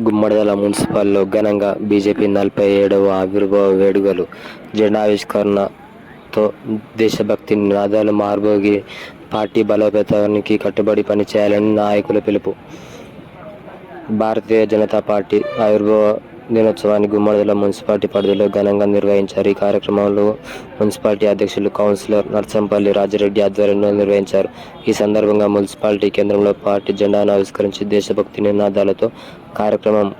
గుమ్మడిదల మున్సిపల్లో ఘనంగా బీజేపీ 47వ ఆవిర్భావ వేడుకలు. జెండావిష్కరణతో దేశభక్తి నినాదాలు మార్మోగి పార్టీ బలోపేతానికి కట్టుబడి పనిచేయాలని నాయకుల పిలుపు. భారతీయ జనతా పార్టీ ఆవిర్భావ దినోత్సవాన్ని గుమ్మడిదల మున్సిపాలిటీ పరిధిలో ఘనంగా నిర్వహించారు. ఈ కార్యక్రమంలో మున్సిపాలిటీ అధ్యక్షులు కౌన్సిలర్ నర్సంపల్లి రాజిరెడ్డి ఆధ్వర్యంలో నిర్వహించారు. ఈ సందర్భంగా మున్సిపాలిటీ కేంద్రంలో పార్టీ జెండాను ఆవిష్కరించి దేశభక్తి నినాదాలతో కార్యక్రమం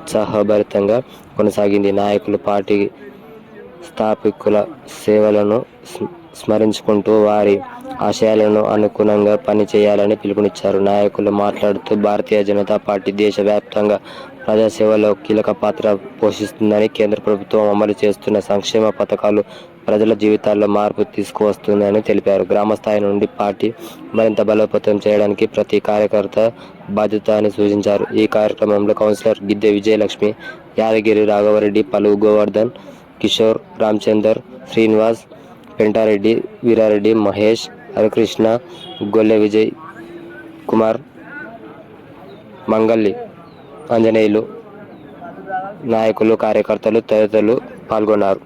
ఉత్సాహభరితంగా కొనసాగింది. నాయకులు పార్టీ స్థాపికుల సేవలను స్మరించుకుంటూ వారి ఆశయాలను అనుగుణంగా పనిచేయాలని పిలుపునిచ్చారు. నాయకులు మాట్లాడుతూ భారతీయ జనతా పార్టీ దేశవ్యాప్తంగా ప్రజాసేవలో కీలక పాత్ర పోషిస్తుందని, కేంద్ర ప్రభుత్వం అమలు చేస్తున్న సంక్షేమ పథకాలు ప్రజల జీవితాల్లో మార్పు తీసుకువస్తుందని తెలిపారు. గ్రామ స్థాయి నుండి పార్టీ మరింత బలోపేతం చేయడానికి ప్రతి కార్యకర్త బాధ్యత అని సూచించారు. ఈ కార్యక్రమంలో కౌన్సిలర్ గిద్దె విజయలక్ష్మి, యాదగిరి రాఘవరెడ్డి, పలువు గోవర్ధన్, కిషోర్, రామచందర్, శ్రీనివాస్, పెంటారెడ్డి, వీరారెడ్డి, మహేష్, హరికృష్ణ, గొల్లె విజయ్ కుమార్, మంగళి ఆంజనేయులు, నాయకులు, కార్యకర్తలు తదితరులు పాల్గొన్నారు.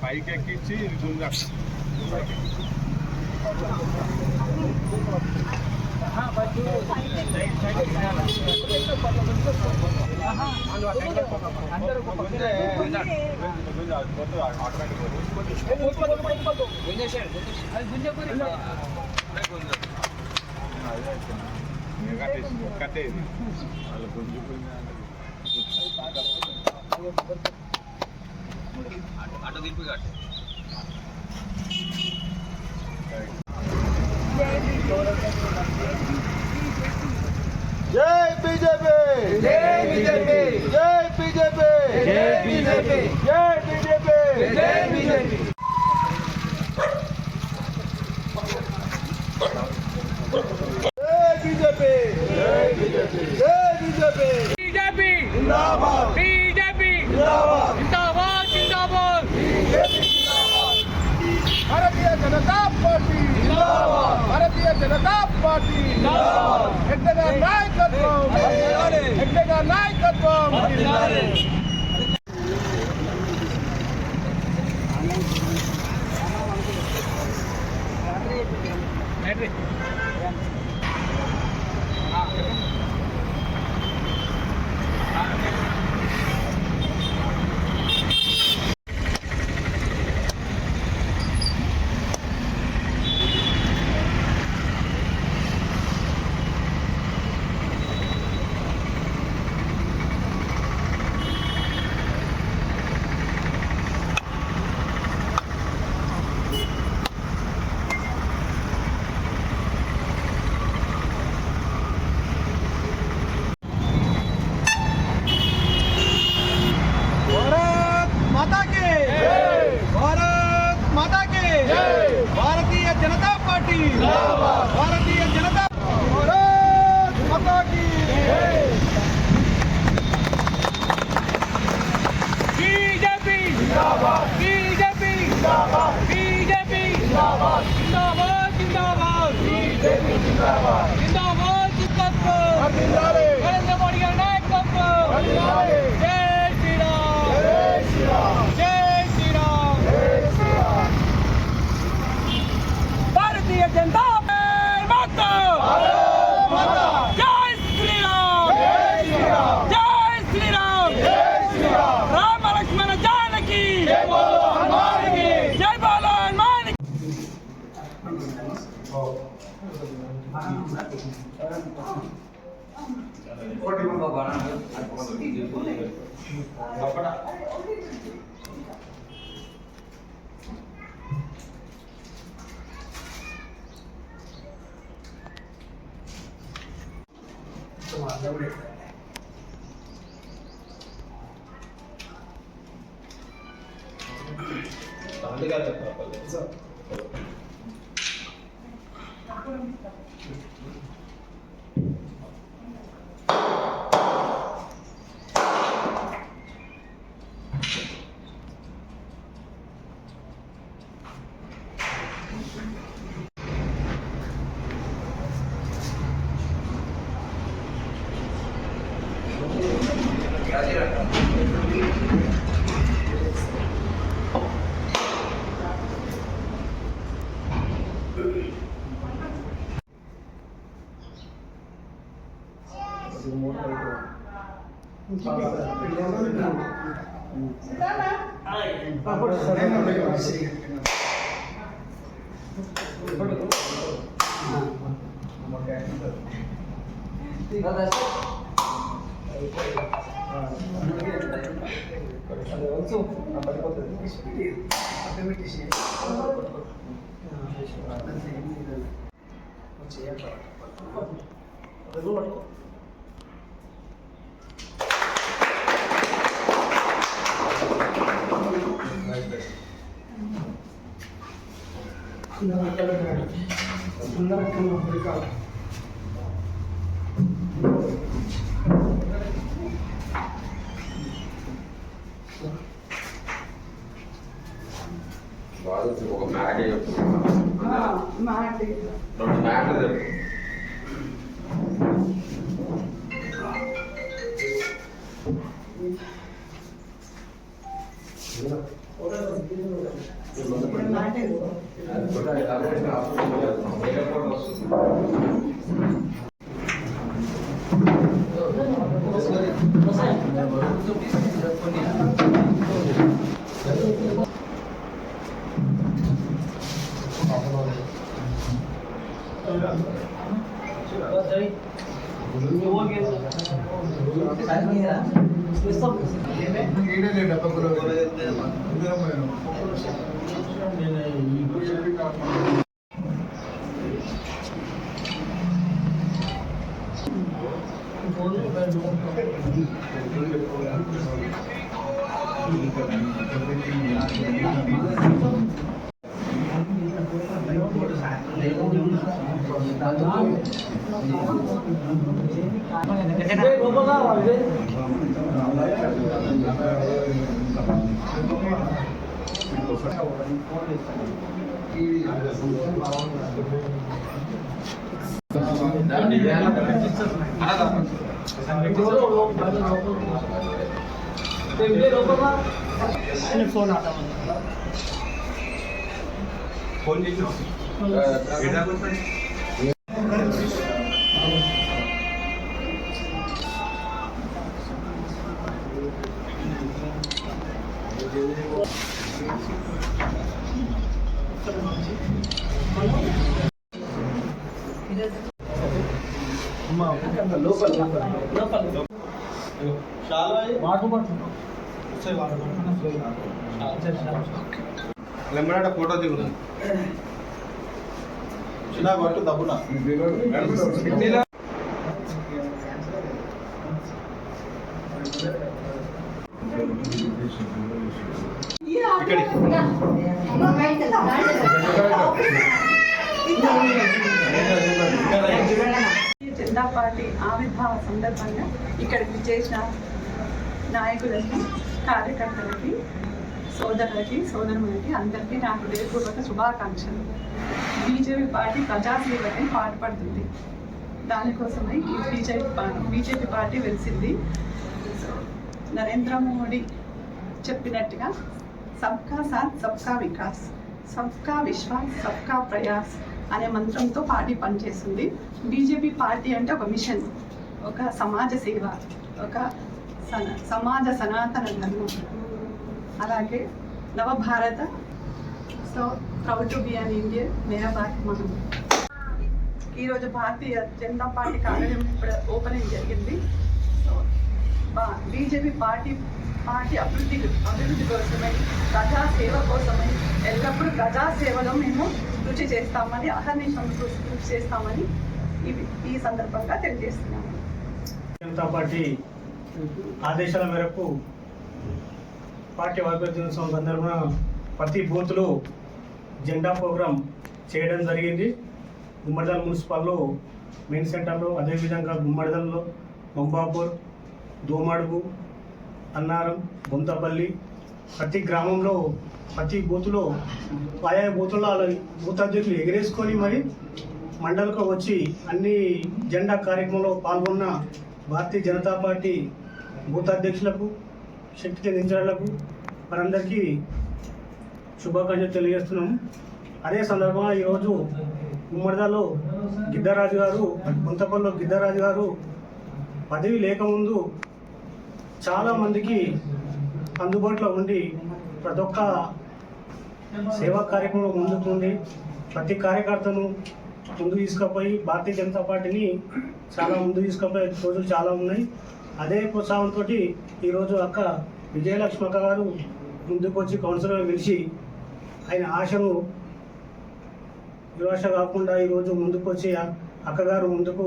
పైకి ఎక్కించి కట్టేది వాళ్ళు గుంజుకుని ఆటో దింపి కట్టు. జై బీజేపీ, జై బీజేపీ, జై బీజేపీ, జై బీజేపీ, జై బీజేపీ, జై బీజేపీ. భారతీయ జనతా పార్టీ జిందాబాద్, భారతీయ జనతా పార్టీ జిందాబాద్. ఎక్కడా నాయకత్వం, ఎక్కడా నాయకత్వం. ఒక మ్యాట్ రెండు మ్యాట్లు ఫోన్ చేసి లెంబడాట ఫోటో దిగుతుంది చిన్న పట్టు దబ్బున జెండా పార్టీ ఆవిర్భావ సందర్భంగా ఇక్కడికి చేసిన నాయకులకి, కార్యకర్తలకి, సోదరులకి, సోదరులకి అందరికీ నా హృదయపూర్వక శుభాకాంక్షలు. BJP party ప్రజాసేవకై పాటుపడుతుంది. దానికోసమై ఈ బీజేపీ పార్టీ వెలిసింది. నరేంద్ర మోడీ చెప్పినట్టుగా సబ్కా సాత్ సబ్కా వికాస్, సబ్కా విశ్వాస్, సబ్కా ప్రయాస్ అనే మంత్రంతో పార్టీ పనిచేస్తుంది. బీజేపీ పార్టీ అంటే ఒక మిషన్, ఒక సమాజ సేవ, ఒక సమాజ సనాతన ధర్మం. అలాగే నవభారత. So proud to be an Indian. మేరా భారత్ మహాన్. ఈరోజు భారతీయ జనతా పార్టీ కార్యాలయం ఇప్పుడు ఓపెనింగ్ జరిగింది. సో బీజేపీ పార్టీ అభివృద్ధి కోసమై, ప్రజాసేవ కోసమై ఎల్లప్పుడూ ప్రజాసేవలో మేము కృషి చేస్తామని, అహర్నిశం కృషి చేస్తామని ఈ సందర్భంగా తెలియజేస్తున్నాము. జనతా పార్టీ ఆదేశాల మేరకు పార్టీ వర్గ దినోత్సవం సందర్భంగా ప్రతి బూత్లో జెండా ప్రోగ్రాం చేయడం జరిగింది. గుమ్మడిదల మున్సిపల్లో మెయిన్ సెంటర్లో, అదేవిధంగా గుమ్మడిదలలో మొంబాపూర్, దోమడుగు, అన్నారం, బొంతపల్లి ప్రతి గ్రామంలో ప్రతి బూత్లో ఆయా బూతుల్లో బూత్ అధ్యక్షులు ఎగరేసుకొని మరి మండలకు వచ్చి అన్ని జెండా కార్యక్రమంలో పాల్గొన్న భారతీయ జనతా పార్టీ బూత్ అధ్యక్షులకు, శక్తి చెందించడానికి మనందరికీ శుభాకాంక్షలు తెలియజేస్తున్నాము. అదే సందర్భంగా ఈరోజు ఉమ్మడిదాలో గిద్దరాజు గారు, గుంతపల్లిలో గిద్దరాజు గారు పదవి లేకముందు చాలామందికి అందుబాటులో ఉండి ప్రతి ఒక్క సేవా కార్యక్రమంలో ముందుకుండి ప్రతి కార్యకర్తను ముందు తీసుకుపోయి భారతీయ జనతా పార్టీని చాలా ముందు తీసుకుపోయే రోజులు చాలా ఉన్నాయి. అదే ప్రోత్సాహంతో ఈరోజు అక్క విజయలక్ష్మి అక్క గారు ముందుకు వచ్చి కౌన్సిలర్ గెలిచి ఆయన ఆశను నిరాశ కాకుండా ఈరోజు ముందుకు వచ్చి అక్కగారు ముందుకు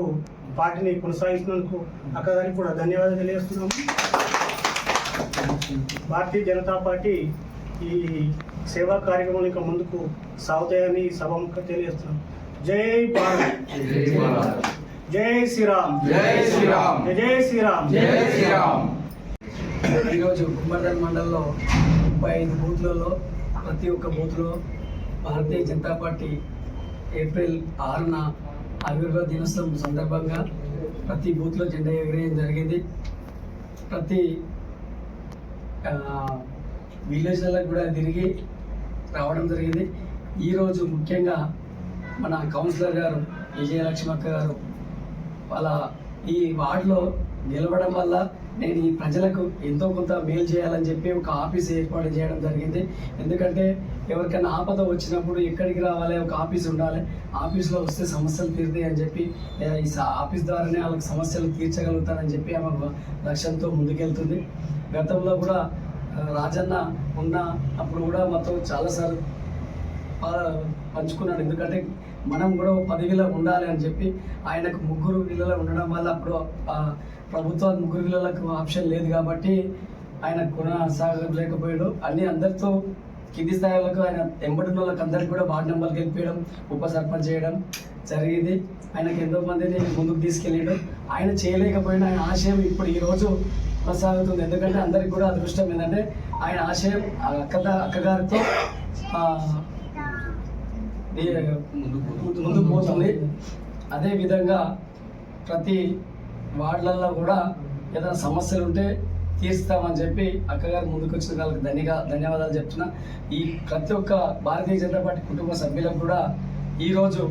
పార్టీని కొనసాగిస్తున్నందుకు అక్కగారికి కూడా ధన్యవాదాలు తెలియజేస్తున్నాము. భారతీయ జనతా పార్టీ ఈ సేవా కార్యక్రమాలు ఇంకా ముందుకు సాగుతాయని సభముఖంగా తెలియజేస్తున్నాం. జై భారత్, జై శ్రీరామ్, జై శ్రీరామ్, జై శ్రీరామ్, జై శ్రీరామ్. ఈరోజు గుమ్మడిదల మండలంలో 35 బూత్లలో ప్రతి ఒక్క బూత్లో భారతీయ జనతా పార్టీ ఏప్రిల్ 6న ఆవిర్భావ దినోత్సవం సందర్భంగా ప్రతి బూత్లో జెండా ఎగరేయడం జరిగింది. ప్రతి విలేజ్లకు కూడా తిరిగి రావడం జరిగింది. ఈరోజు ముఖ్యంగా మన కౌన్సిలర్ గారు విజయలక్ష్మక్క గారు వాళ్ళ ఈ వార్డులో గెలవడం వల్ల నేను ఈ ప్రజలకు ఎంతో కొంత మేలు చేయాలని చెప్పి ఒక ఆఫీస్ ఏర్పాటు చేయడం జరిగింది. ఎందుకంటే ఎవరికైనా ఆపద వచ్చినప్పుడు ఎక్కడికి రావాలి, ఒక ఆఫీస్ ఉండాలి, ఆఫీస్లో వస్తే సమస్యలు తీరుతాయి అని చెప్పి ఈ ఆఫీస్ ద్వారానే వాళ్ళకి సమస్యలు తీర్చగలుగుతానని చెప్పి ఆమె లక్ష్యంతో ముందుకెళ్తుంది. గతంలో కూడా రాజన్న ఉన్న అప్పుడు కూడా మాతో చాలాసార్లు పంచుకున్నాడు. ఎందుకంటే మనం కూడా పదవిలో ఉండాలి అని చెప్పి ఆయనకు 3 పిల్లలు ఉండడం వల్ల అప్పుడు ప్రభుత్వానికి 3 పిల్లలకు ఆప్షన్ లేదు కాబట్టి ఆయన కొనసాగలేకపోయాడు. అందరితో కింది స్థాయిలకు ఆయన ఎంబడిన వాళ్ళకి అందరికి కూడా వార్డు నెంబర్కి వెళ్ళిపోయడం, ఉప సర్పంచ్ చేయడం జరిగింది. ఆయనకు ఎంతో మందిని ముందుకు తీసుకెళ్ళాడు. ఆయన చేయలేకపోయినా ఆయన ఆశయం ఇప్పుడు ఈరోజు కొనసాగుతుంది. ఎందుకంటే అందరికి కూడా అదృష్టం ఏంటంటే ఆయన ఆశయం అక్కగారితో ముందుకు పోతుంది. అదేవిధంగా ప్రతి వార్డులలో కూడా ఏదైనా సమస్యలు ఉంటే తీర్స్తామని చెప్పి అక్కగారు ముందుకు వచ్చిన వాళ్ళకి ధన్యవాదాలు చెప్తున్నా. ఈ ప్రతి ఒక్క భారతీయ జనతా పార్టీ కుటుంబ సభ్యులకు కూడా ఈరోజు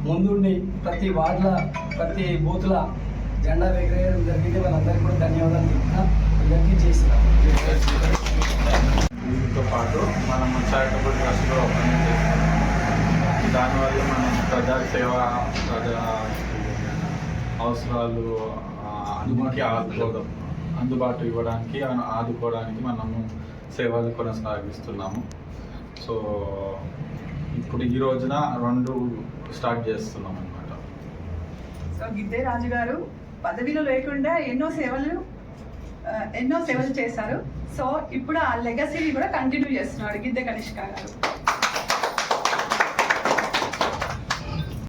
ముందుండి ప్రతి వార్డుల ప్రతి బూత్ల జెండా ఎగరేయడం జరిగింది. వాళ్ళందరికీ కూడా ధన్యవాదాలు చెప్తున్నా. అందరికీ చేసినాం. దీంతో పాటు మనం చారిటబుల్ ట్రస్ట్లో పనిచేస్తున్నాం. దానివల్ల మనం ప్రజాసేవ, ప్రజా అవసరాలు అందుబాటు ఇవ్వడానికి, ఆదుకోవడానికి మనము సేవలు కొనసాగిస్తున్నాము. సో ఇప్పుడు ఈ రోజున 2 స్టార్ట్ చేస్తున్నాం అన్నమాట. సో గిద్దే రాజు గారు పదవిలో లేకుండా ఎన్నో సేవలు చేశారు. సో ఇప్పుడు ఆ లెగసీని కూడా కంటిన్యూ చేస్తున్నాడు గిద్దె కనిష్క గారు.